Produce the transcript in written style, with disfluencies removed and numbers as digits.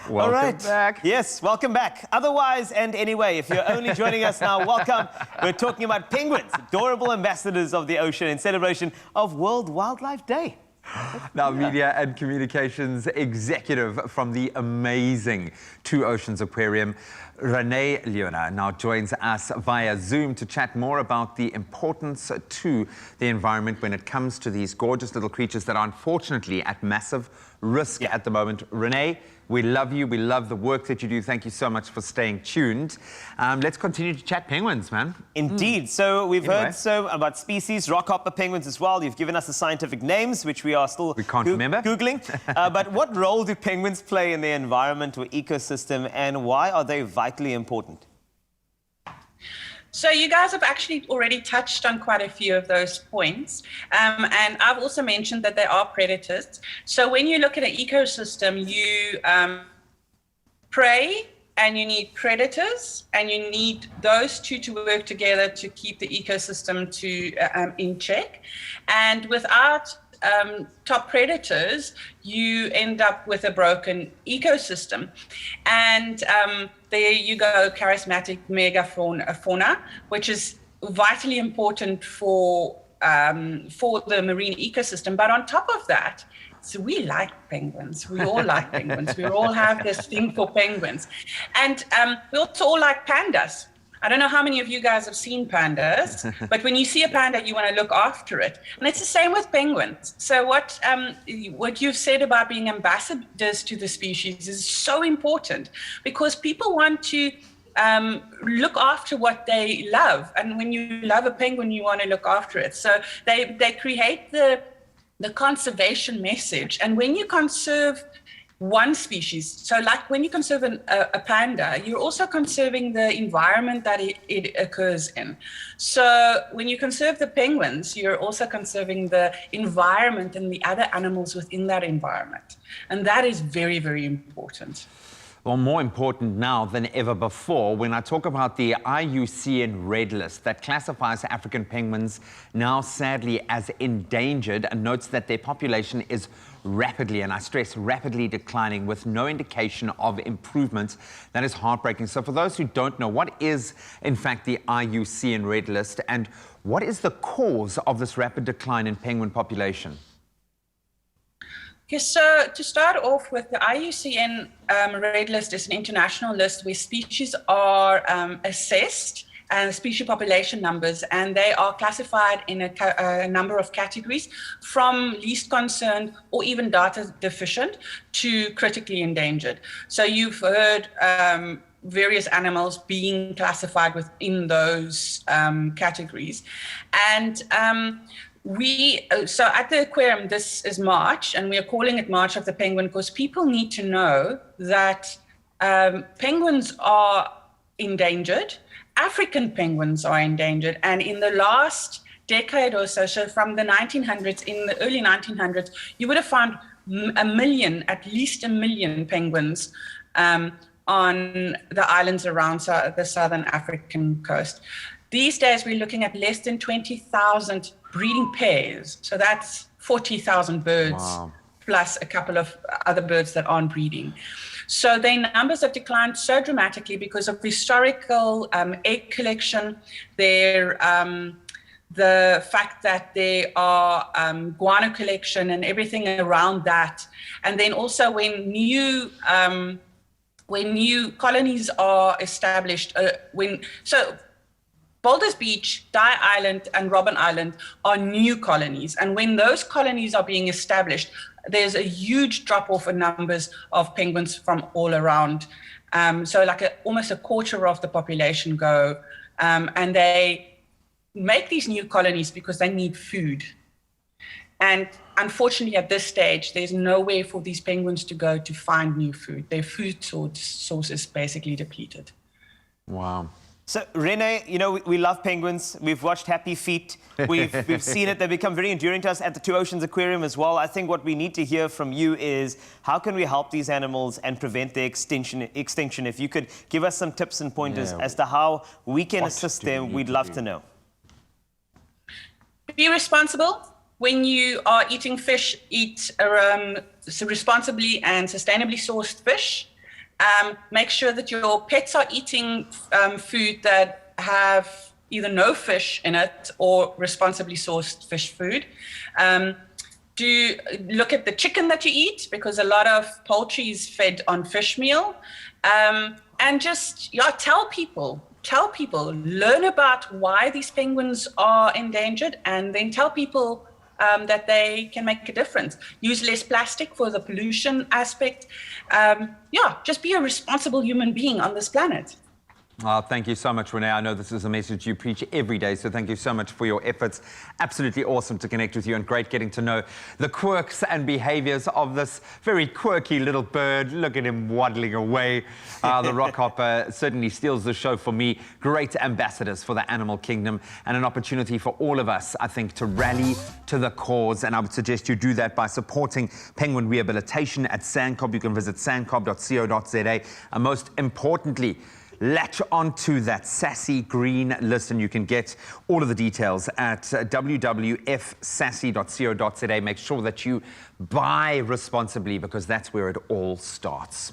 Welcome back. Yes, welcome back. Otherwise and anyway, if you're only joining us now, welcome. We're talking about penguins, adorable ambassadors of the ocean in celebration of World Wildlife Day. Now, media and communications executive from the amazing Two Oceans Aquarium, Renee Leona, now joins us via Zoom to chat more about the importance to the environment when it comes to these gorgeous little creatures that are unfortunately at massive risk at the moment. Renee, we love you. We love the work that you do. Thank you so much for staying tuned. Let's continue to chat penguins, man. Indeed. So we've heard about species, rockhopper penguins as well. You've given us the scientific names, which we are still remember. Googling. But what role do penguins play in the environment or ecosystem, and why are they vitally important? So you guys have actually already touched on quite a few of those points. And I've also mentioned that they are predators. So when you look at an ecosystem, you prey and you need predators, and you need those two to work together to keep the ecosystem in check. And without top predators, you end up with a broken ecosystem. And there you go, charismatic megafauna, which is vitally important for the marine ecosystem. But on top of that, so we like penguins. We all like penguins. We all have this thing for penguins. And we also all like pandas. I don't know how many of you guys have seen pandas, but when you see a panda, you want to look after it. And it's the same with penguins. So what you've said about being ambassadors to the species is so important, because people want to look after what they love. And when you love a penguin, you want to look after it. So they create the conservation message. And when you conserve one species, so like when you conserve a panda, you're also conserving the environment that it occurs in. So when you conserve the penguins, you're also conserving the environment and the other animals within that environment. And that is very, very important. Well, more important now than ever before, when I talk about the Iucn Red List that classifies African penguins now sadly as endangered and notes that their population is rapidly, and I stress rapidly, declining with no indication of improvement. That is heartbreaking. So for those who don't know, what is in fact the Iucn Red List, and what is the cause of this rapid decline in penguin population? Okay, so to start off with, the Iucn Red List is an international list where species are assessed and species population numbers, and they are classified in a number of categories, from least concerned or even data deficient to critically endangered. So you've heard various animals being classified within those categories. And so at the aquarium, this is March, and we are calling it March of the Penguin because people need to know that penguins are endangered. African penguins are endangered. And in the last decade or so, so from the 1900s, in the early 1900s, you would have found at least a million penguins on the islands around the southern African coast. These days, we're looking at less than 20,000 breeding pairs. So that's 40,000 birds, plus a couple of other birds that aren't breeding. So their numbers have declined so dramatically because of historical egg collection, the fact that there are guano collection and everything around that. And then also when new colonies are established, Boulders Beach, Dye Island, and Robben Island are new colonies. And when those colonies are being established, there's a huge drop-off in numbers of penguins from all around. So like almost a quarter of the population go. And they make these new colonies because they need food. And unfortunately, at this stage, there's nowhere for these penguins to go to find new food. Their food source is basically depleted. Wow. So, Renee, you know, we love penguins. We've watched Happy Feet. We've seen it. They've become very enduring to us at the Two Oceans Aquarium as well. I think what we need to hear from you is how can we help these animals and prevent their extinction? If you could give us some tips and pointers as to how we can assist them, we'd love to know. Be responsible. When you are eating fish, eat responsibly and sustainably sourced fish. Make sure that your pets are eating food that have either no fish in it or responsibly sourced fish food. Do look at the chicken that you eat, because a lot of poultry is fed on fish meal. And just tell people, learn about why these penguins are endangered, and then tell people that they can make a difference. Use less plastic for the pollution aspect. Just be a responsible human being on this planet. Thank you so much, Renee. I know this is a message you preach every day, so thank you so much for your efforts. Absolutely awesome to connect with you, and great getting to know the quirks and behaviors of this very quirky little bird. Look at him waddling away. The rockhopper certainly steals the show for me. Great ambassadors for the animal kingdom, and an opportunity for all of us, I think, to rally to the cause. And I would suggest you do that by supporting penguin rehabilitation at Sandcop. You can visit sandcop.co.za. And most importantly, latch onto that sassy green list, and you can get all of the details at www.fsassy.co.za. Make sure that you buy responsibly, because that's where it all starts.